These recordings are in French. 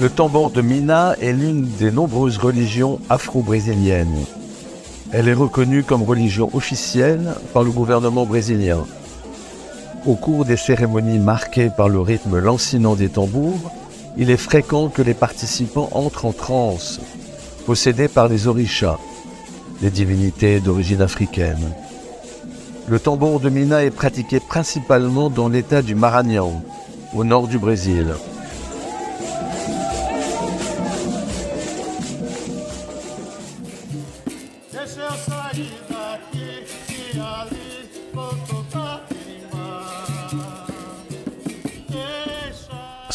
Le tambour de Mina est l'une des nombreuses religions afro-brésiliennes. Elle est reconnue comme religion officielle par le gouvernement brésilien. Au cours des cérémonies marquées par le rythme lancinant des tambours, il est fréquent que les participants entrent en transe, possédés par les orishas, les divinités d'origine africaine. Le tambour de Mina est pratiqué principalement dans l'état du Maranhão, au nord du Brésil.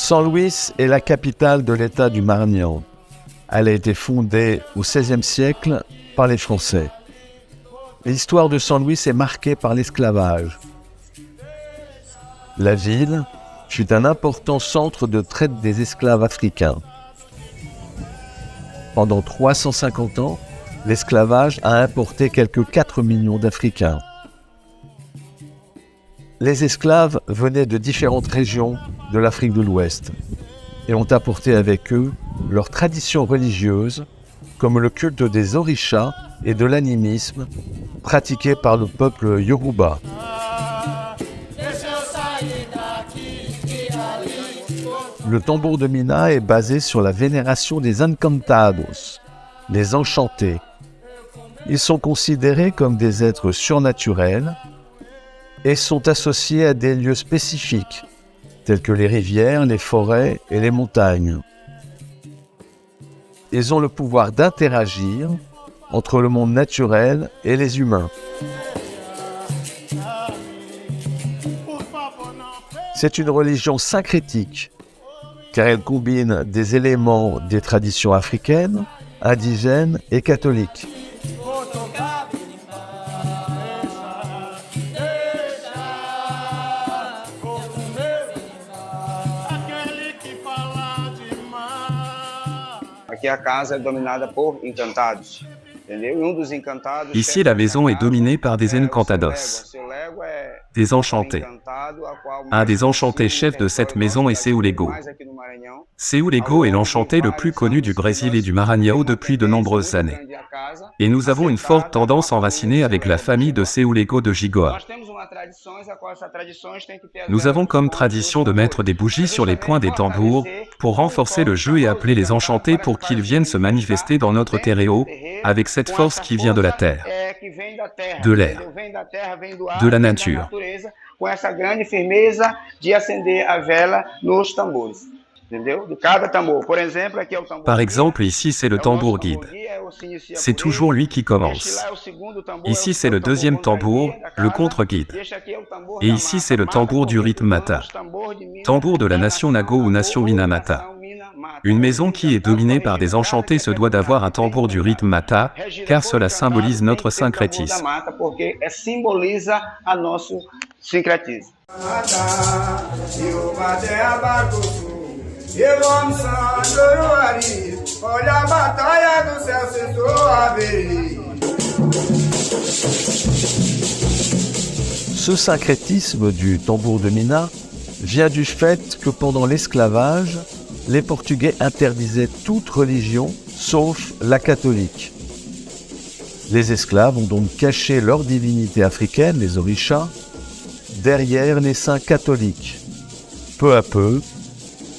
São Luís est la capitale de l'état du Maranhão. Elle a été fondée au XVIe siècle par les Français. L'histoire de São Luís est marquée par l'esclavage. La ville fut un important centre de traite des esclaves africains. Pendant 350 ans, l'esclavage a importé quelques 4 millions d'Africains. Les esclaves venaient de différentes régions de l'Afrique de l'Ouest et ont apporté avec eux leurs traditions religieuses, comme le culte des orishas et de l'animisme pratiqué par le peuple Yoruba. Le tambour de Mina est basé sur la vénération des encantados, les enchantés. Ils sont considérés comme des êtres surnaturels et sont associés à des lieux spécifiques, tels que les rivières, les forêts et les montagnes. Ils ont le pouvoir d'interagir entre le monde naturel et les humains. C'est une religion syncrétique, car elle combine des éléments des traditions africaines, indigènes et catholiques. Ici, la maison est dominée par des encantados, des enchantés. Un des enchantés chefs de cette maison est Seu Lego. Seu Lego est l'enchanté le plus connu du Brésil et du Maranhão depuis de nombreuses années. Et nous avons une forte tendance enracinée avec la famille de Seu Lego de Gigoa. Nous avons comme tradition de mettre des bougies sur les points des tambours pour renforcer le jeu et appeler les enchantés pour qu'ils viennent se manifester dans notre terreau avec cette force qui vient de la terre, de l'air, de la nature. Par exemple, ici c'est le tambour guide. C'est toujours lui qui commence. Ici c'est le deuxième tambour, le contre-guide. Et ici c'est le tambour du rythme Mata, tambour de la nation Nago ou nation Minamata. Une maison qui est dominée par des enchantés se doit d'avoir un tambour du rythme Mata, car cela symbolise notre syncrétisme. Ce syncrétisme du tambour de Mina vient du fait que pendant l'esclavage, les Portugais interdisaient toute religion sauf la catholique. Les esclaves ont donc caché leur divinité africaine, les orishas, derrière les saints catholiques. Peu à peu,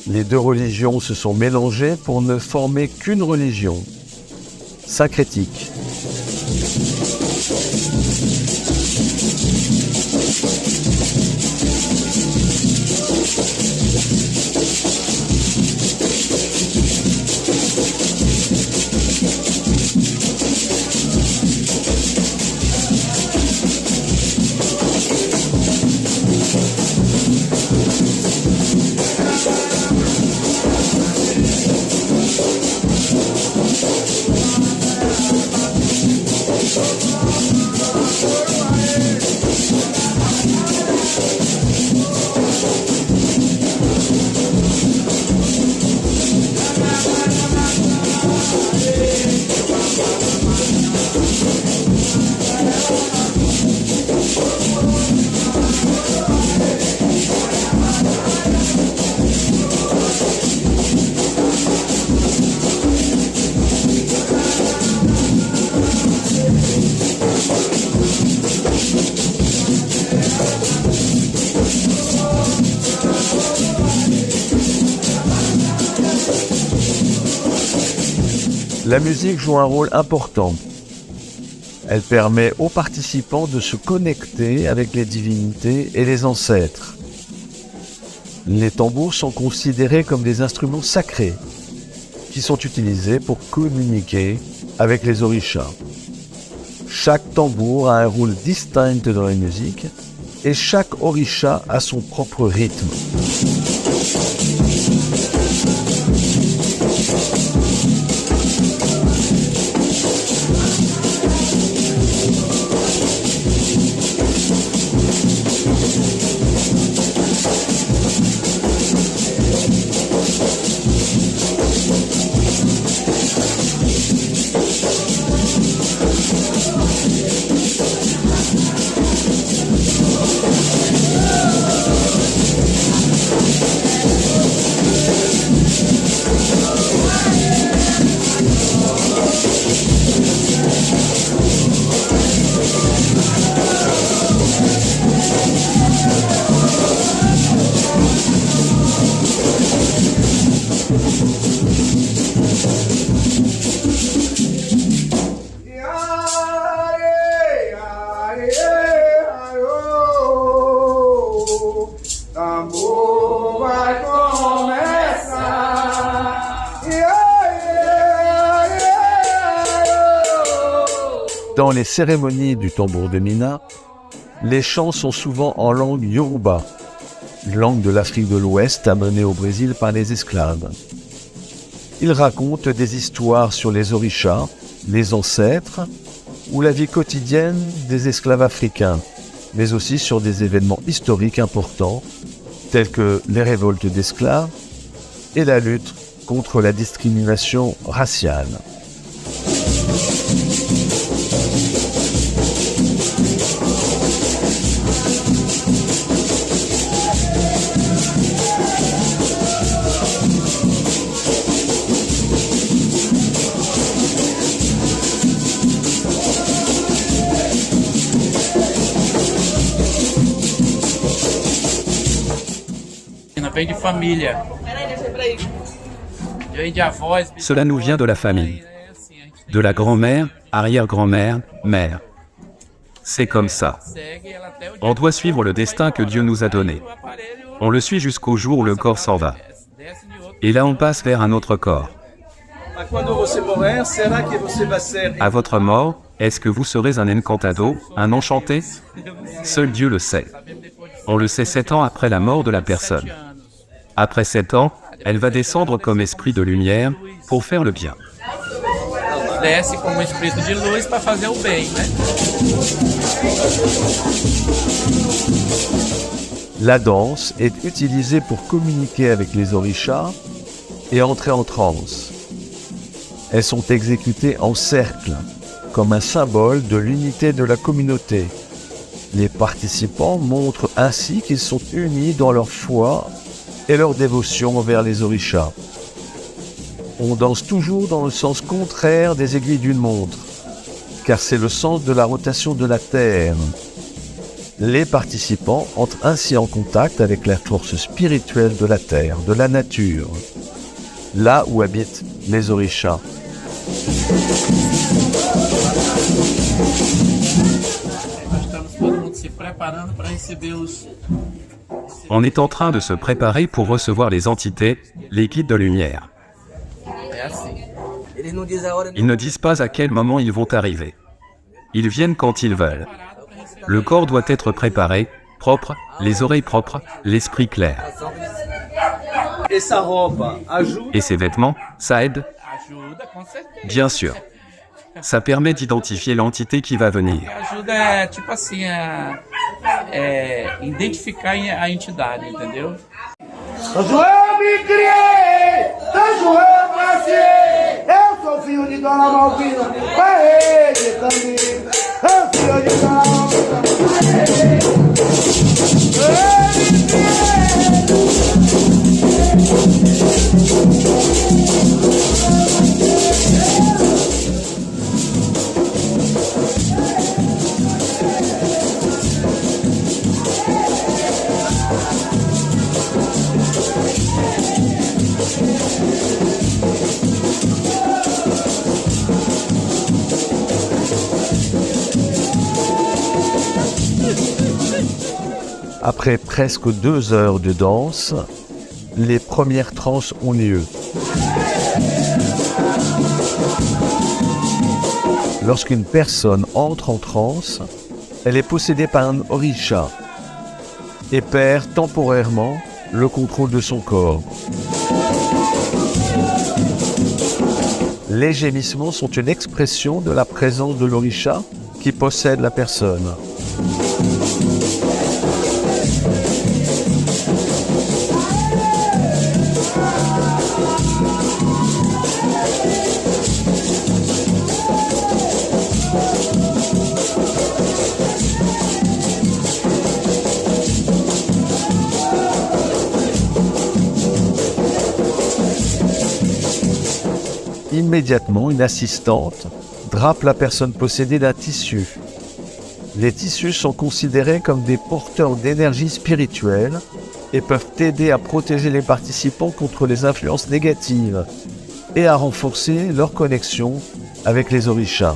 les deux religions se sont mélangées pour ne former qu'une religion, syncrétique. La musique joue un rôle important. Elle permet aux participants de se connecter avec les divinités et les ancêtres. Les tambours sont considérés comme des instruments sacrés qui sont utilisés pour communiquer avec les orishas. Chaque tambour a un rôle distinct dans la musique et chaque orisha a son propre rythme. Dans les cérémonies du tambour de Mina, les chants sont souvent en langue yoruba, langue de l'Afrique de l'Ouest amenée au Brésil par les esclaves. Ils racontent des histoires sur les orishas, les ancêtres ou la vie quotidienne des esclaves africains, mais aussi sur des événements historiques importants tels que les révoltes d'esclaves et la lutte contre la discrimination raciale. Cela nous vient de la famille, de la grand-mère, arrière-grand-mère, mère. C'est comme ça. On doit suivre le destin que Dieu nous a donné. On le suit jusqu'au jour où le corps s'en va. Et là on passe vers un autre corps. À votre mort, est-ce que vous serez un encantado, un enchanté? Seul Dieu le sait. On le sait 7 ans après la mort de la personne. Après 7 ans, elle va descendre comme esprit de lumière pour faire le bien. La danse est utilisée pour communiquer avec les orishas et entrer en transe. Elles sont exécutées en cercle, comme un symbole de l'unité de la communauté. Les participants montrent ainsi qu'ils sont unis dans leur foi et leur dévotion envers les orishas. On danse toujours dans le sens contraire des aiguilles d'une montre, car c'est le sens de la rotation de la Terre. Les participants entrent ainsi en contact avec la force spirituelle de la Terre, de la nature, là où habitent les orishas. On est en train de se préparer pour recevoir les entités, les guides de lumière. Ils ne disent pas à quel moment ils vont arriver. Ils viennent quand ils veulent. Le corps doit être préparé, propre, les oreilles propres, l'esprit clair. Et ces vêtements, ça aide? Bien sûr. Ça permet d'identifier l'entité qui va venir. Identificar a entidade, entendeu? Après presque 2 heures de danse, les premières transes ont lieu. Lorsqu'une personne entre en transe, elle est possédée par un orisha et perd temporairement le contrôle de son corps. Les gémissements sont une expression de la présence de l'orisha qui possède la personne. Immédiatement, une assistante drape la personne possédée d'un tissu. Les tissus sont considérés comme des porteurs d'énergie spirituelle et peuvent aider à protéger les participants contre les influences négatives et à renforcer leur connexion avec les orishas.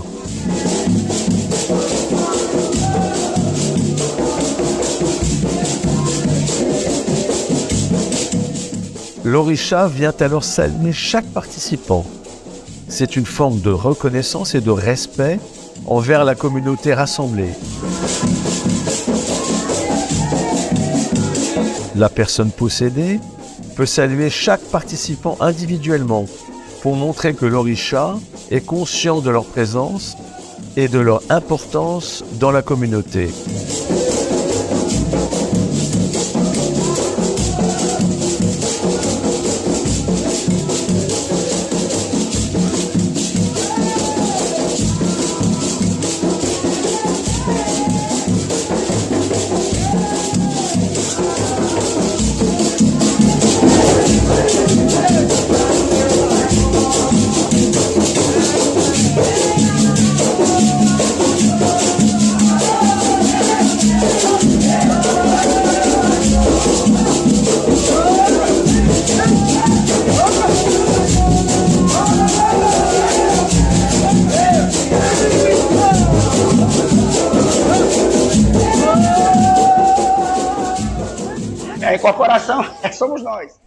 L'orisha vient alors saluer chaque participant. C'est une forme de reconnaissance et de respect envers la communauté rassemblée. La personne possédée peut saluer chaque participant individuellement pour montrer que l'orisha est conscient de leur présence et de leur importance dans la communauté.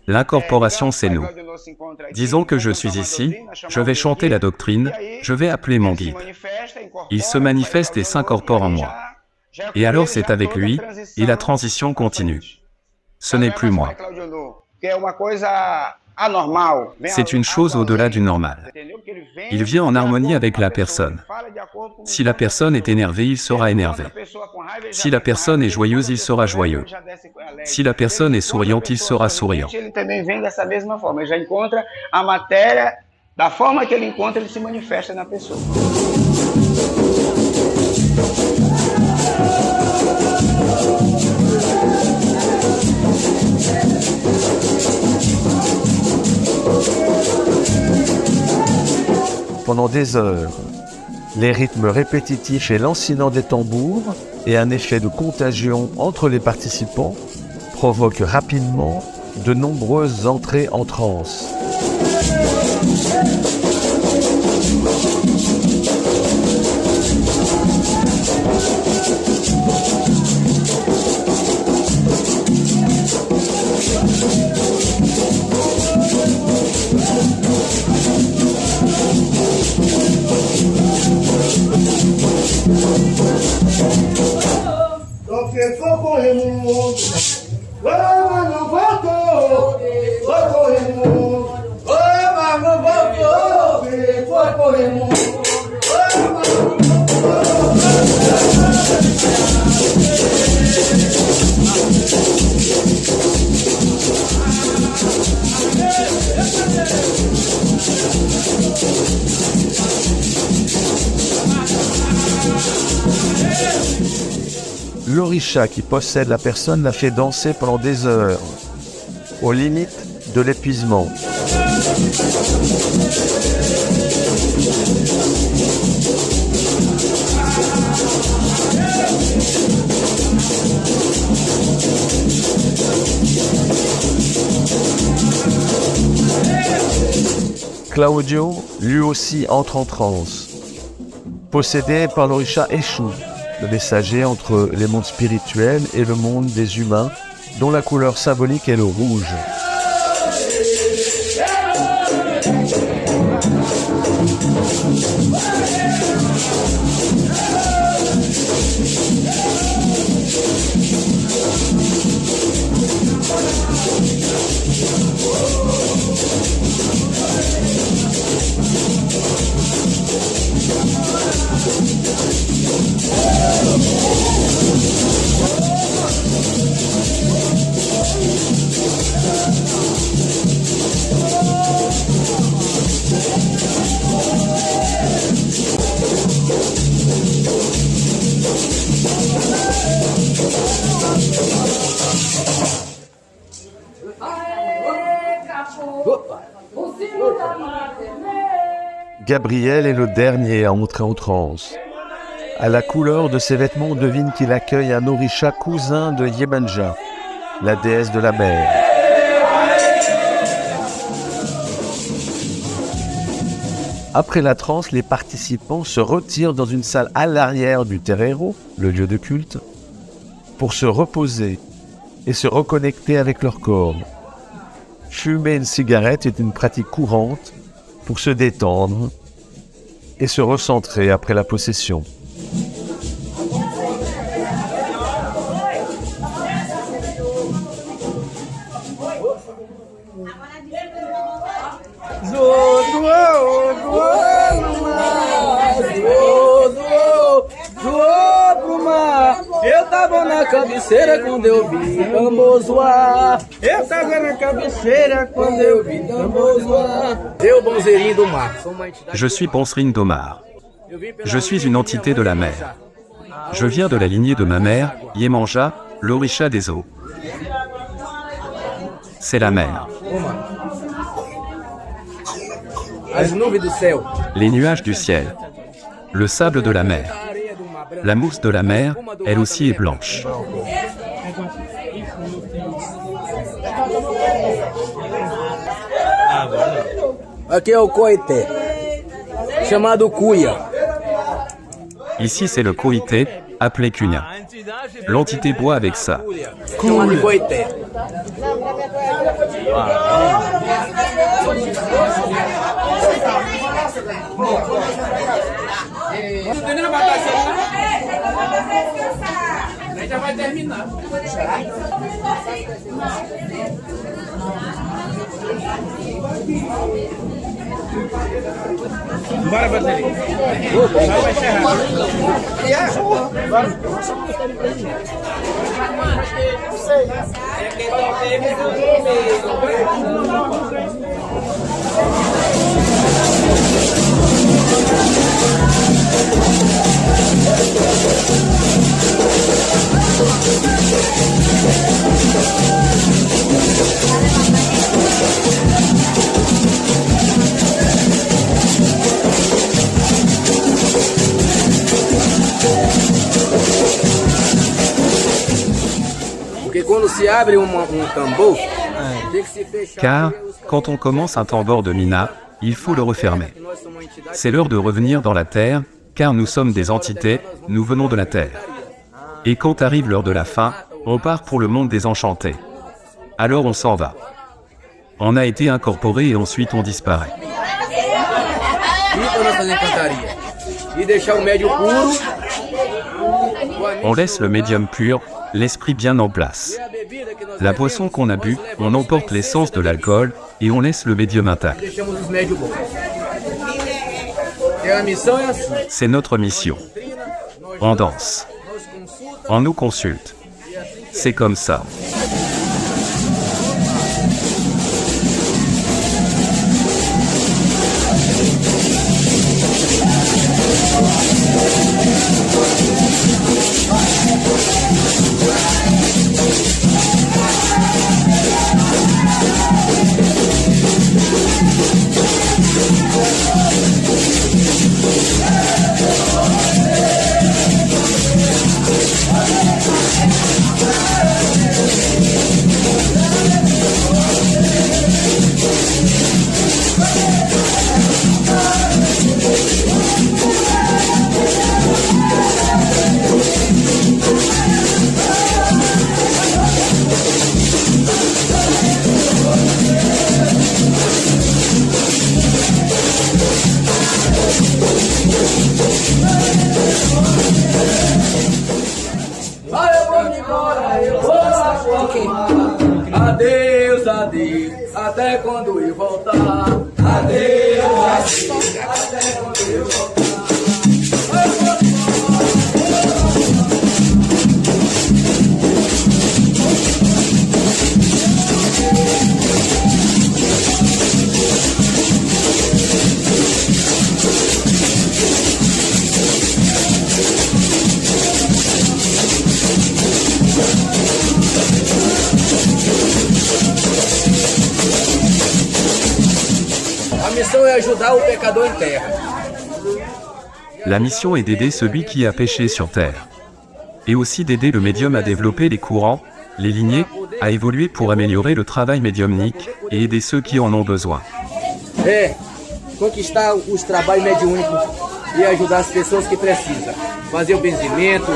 L'incorporation, c'est nous. Disons que je suis ici, je vais chanter la doctrine, je vais appeler mon guide. Il se manifeste et s'incorpore en moi. Et alors c'est avec lui, et la transition continue. Ce n'est plus moi. C'est une chose au-delà du normal. Il vient en harmonie avec la personne. Si la personne est énervée, il sera énervé. Si la personne est joyeuse, il sera joyeux. Si la personne est souriante, il sera souriant. Da forma que ele encontra, ele se manifesta na pessoa. Pendant des heures, les rythmes répétitifs et lancinant des tambours et un effet de contagion entre les participants provoquent rapidement de nombreuses entrées en transe. L'orisha qui possède la personne la fait danser pendant des heures, aux limites de l'épuisement. Claudio, lui aussi, entre en transe. Possédé par l'orisha Eshu, le messager entre les mondes spirituels et le monde des humains, dont la couleur symbolique est le rouge. Gabriel est le dernier à entrer en transe. À la couleur de ses vêtements, on devine qu'il accueille un Orisha cousin de Yemanja, la déesse de la mer. Après la transe, les participants se retirent dans une salle à l'arrière du terreiro, le lieu de culte, pour se reposer et se reconnecter avec leur corps. Fumer une cigarette est une pratique courante pour se détendre et se recentrer après la possession. Eu tava na cabeceira quando eu vi tambor zoar. Eu tava na cabeceira quando eu vi tambor zoar. Eu, Bonzerinho do Mar. Je suis Bonsering d'Omar. Je suis une entité de la mer. Je viens de la lignée de ma mère, Yemanja, l'Orisha des eaux. C'est la mer. As nuvens do céu. Les nuages du ciel. Le sable de la mer. La mousse de la mer, elle aussi est blanche. Aqui é o coité, chamado cuia. Ici, c'est le Koité, appelé Cunha. L'entité boit avec ça. Chamado coité. Já vai terminar. Bora, Bandeirinha. Vai encerrar. Porque quando se abre tambor, tem que se fechar. Car, quand on commence un tambour de Mina, il faut le refermer. C'est l'heure de revenir dans la terre, car nous sommes des entités, nous venons de la terre. Et quand arrive l'heure de la fin, on part pour le monde des enchantés. Alors on s'en va. On a été incorporé et ensuite on disparaît. On laisse le médium pur, l'esprit bien en place. La boisson qu'on a bu, on emporte l'essence de l'alcool et on laisse le médium intact. C'est notre mission. On danse. On nous consulte. C'est comme ça. Adeus, adeus, até quando eu voltar. Adeus, adeus, até quando eu voltar. A missão é ajudar o pecador em terra. La mission est d'aider celui qui a péché sur terre. Et aussi d'aider le médium à développer les courants, les lignées, à évoluer pour améliorer le travail médiumnique et aider ceux qui en ont besoin. É conquistar os trabalhos mediúnicos e ajudar as pessoas que precisam. Fazer o benzimento.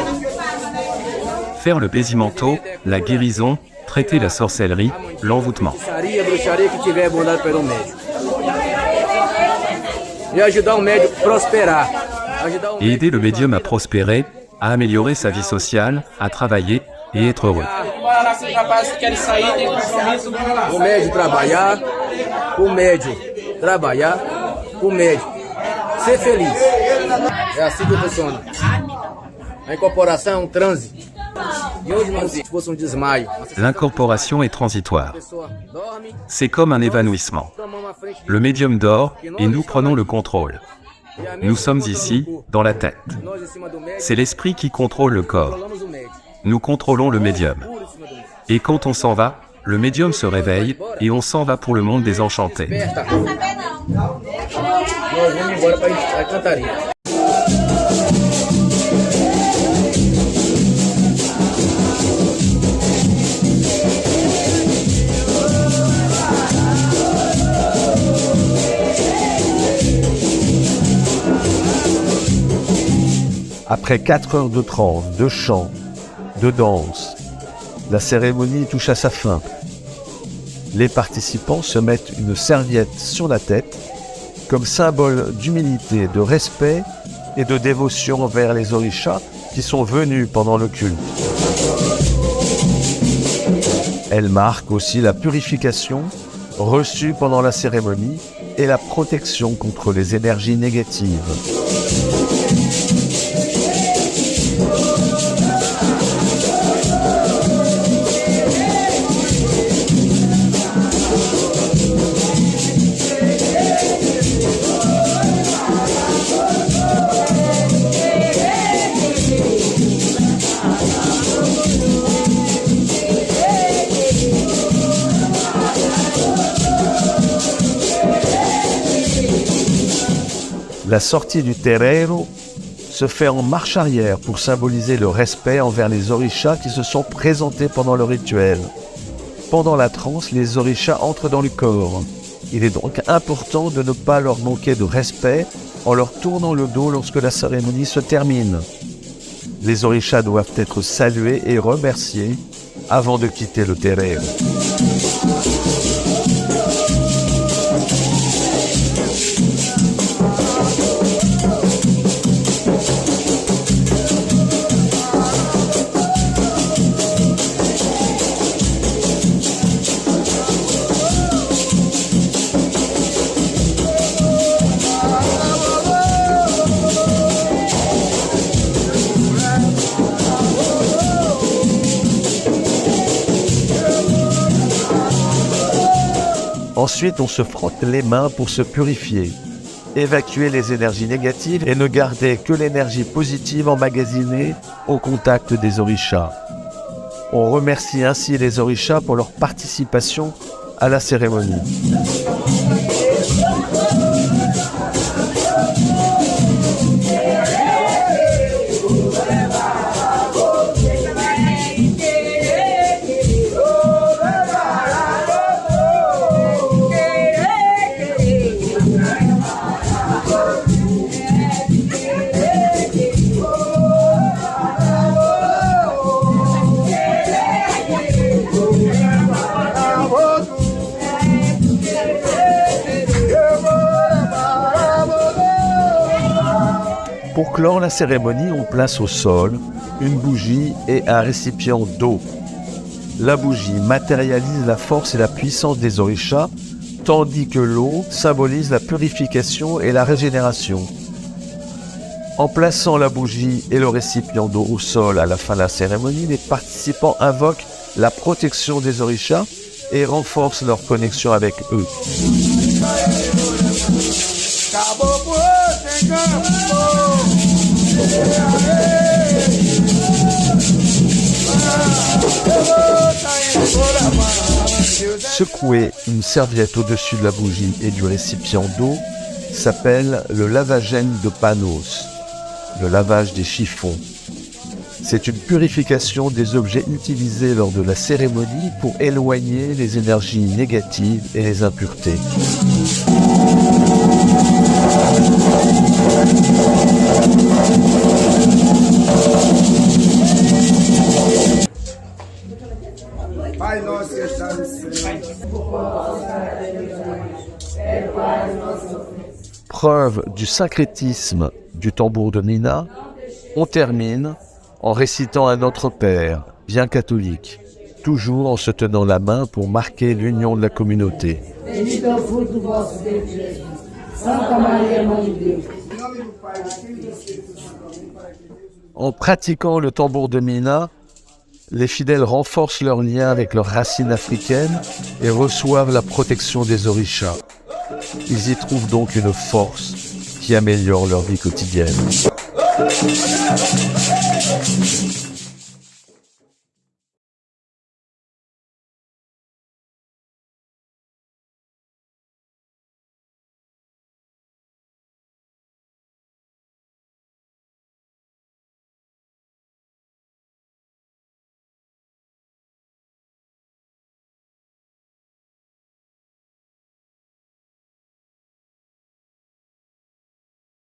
Faire le baisimento, la guérison, traiter la sorcellerie, l'envoûtement. Bruxaria que tiver abordado pelo médium. E ajudar o médium a prosperar. Et aider le médium à prospérer, à améliorer sa vie sociale, à travailler et être heureux. Esses rapazes que querem sair, tem compromisso, vamos lá. O médium trabalhar, o médium trabalhar, o médium ser feliz. É assim que funciona. A incorporação é um transe. E hoje, mas se fosse um desmaio. L'incorporation est transitoire. A pessoa dorme, C'est comme un évanouissement. tomamos uma frente de Le médium dort et nous prenons le contrôle. e a mente Nous sommes controla ici, o corpo. dans la tête. Nós em cima do médium, C'est l'esprit qui contrôle le corps. controlamos o médium. Nous contrôlons le médium. Puro em cima do médium. Et quand on s'en va, le médium se réveille et on s'en va pour le monde des enchantés. Aperta. Nós vamos embora para a cantaria. Après 4 heures de transe, de chant, de danse, la cérémonie touche à sa fin. Les participants se mettent une serviette sur la tête comme symbole d'humilité, de respect et de dévotion envers les orishas qui sont venus pendant le culte. Elle marque aussi la purification reçue pendant la cérémonie et la protection contre les énergies négatives. La sortie du terreiro se fait en marche arrière pour symboliser le respect envers les orishas qui se sont présentés pendant le rituel. Pendant la transe, les orishas entrent dans le corps. Il est donc important de ne pas leur manquer de respect en leur tournant le dos lorsque la cérémonie se termine. Les orishas doivent être salués et remerciés avant de quitter le terreiro. Ensuite, on se frotte les mains pour se purifier, évacuer les énergies négatives et ne garder que l'énergie positive emmagasinée au contact des orishas. On remercie ainsi les orishas pour leur participation à la cérémonie. Pour clore la cérémonie, on place au sol une bougie et un récipient d'eau. La bougie matérialise la force et la puissance des orishas, tandis que l'eau symbolise la purification et la régénération. En plaçant la bougie et le récipient d'eau au sol à la fin de la cérémonie, les participants invoquent la protection des orishas et renforcent leur connexion avec eux. Secouer une serviette au-dessus de la bougie et du récipient d'eau s'appelle le lavagène de Panos, le lavage des chiffons. C'est une purification des objets utilisés lors de la cérémonie pour éloigner les énergies négatives et les impuretés. Preuve du syncrétisme du tambour de Mina, on termine en récitant un Notre Père, bien catholique, toujours en se tenant la main pour marquer l'union de la communauté. En pratiquant le tambour de Mina, les fidèles renforcent leur lien avec leurs racines africaines et reçoivent la protection des orishas. Ils y trouvent donc une force qui améliore leur vie quotidienne.